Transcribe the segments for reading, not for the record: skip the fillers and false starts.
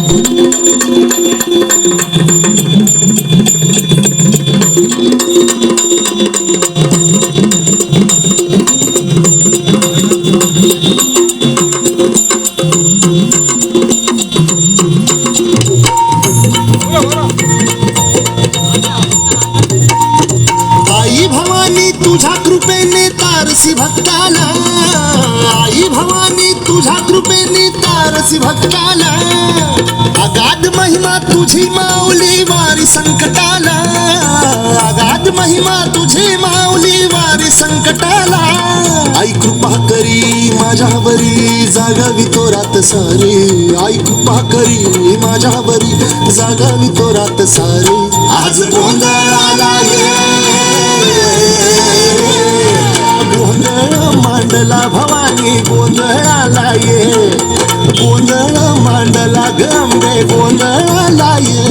आई भवानी तुझ्या कृपेने तारसी भक्ताला, आई भवानी तुझ्या कृपेने तारसी भक्ताला, अगाध महिमा तुझी माऊली वारी संकटाला, अगाध महिमा तुझी माऊली वारी संकटाला. आई कृपा करी माझ्यावरी जागावी तो रात सारी, आई कृपा करी माझ्यावरी जागावी तो रात सारी. आज गोंधळाला गोंधळ मांडला भवानी गोंधळाला ये, गोंधळ मांडला गंबे गोंधळाला ये,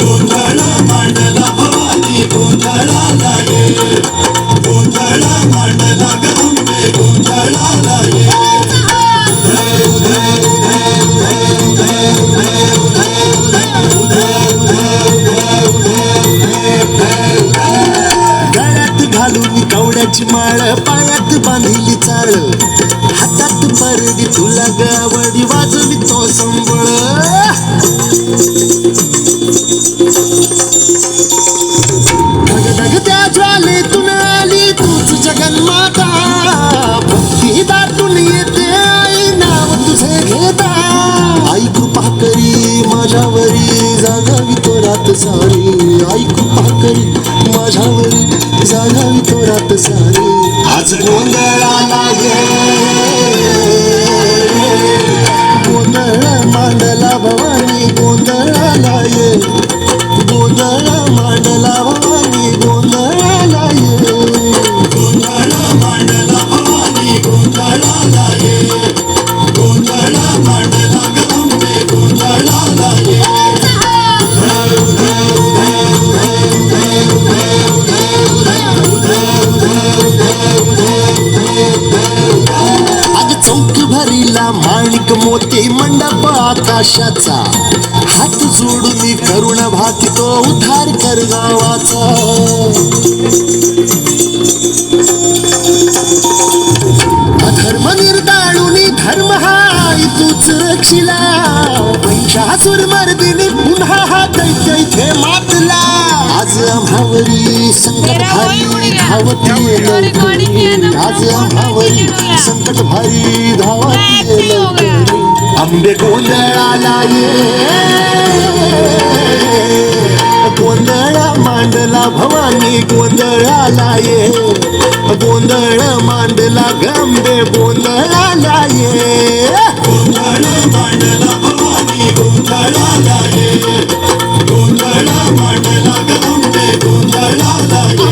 गोंधळ मांडला भवानी गोंधळाला ये, गोंधळ मांडला गंबे गोंधळाला ये. घालून कवड्याची माळ पायात बांधिली चाळ, हातात परडी तुला गावडी वाजवी तो संबळ. ढग त्या ज्वालेतून आली तूच जगन्माता, भक्ती दाटून येते आई नाव तुझे घेता. आई कृपा करी माझ्यावरी जागावी तो रात सारी, आई कृपा करी माझ्यावरी जागावी तो रात सारी. आज गोंधळाला ये गोंधळ मांडला भवानी गोंधळाला ये, गोंधळ मांडला भवानी गोंधळाला ये, गोंधळ मांडला भवानी गोंधळाला ये, गोंधळ मांडला गंबे गोंधळाला ये. अग चौक भरीला माणिक मोती मंडप आकाशाचा, हात जोडून करुण भाती तो उद्धार कर गावाचा. अधर्म निर्दाळून धर्म हाय तूच रक्षिला, महिषासुर मर्दिनी पुन्हा हा दैत्य इथे मातला. आज आम्हावरी संकट भारी धावत ये, आज आम्हावरी संकट भारी धावत ये. आंबे गोंधळाला ये गोंधळ मांडला भवानी गोंधळाला ये, गोंधळ मांडला गंबे गोंधळाला ये, गोंधळ मांडला भवानी गोंधळाला ये, गोंधळ मांडला गंबे गोंधळाला ये.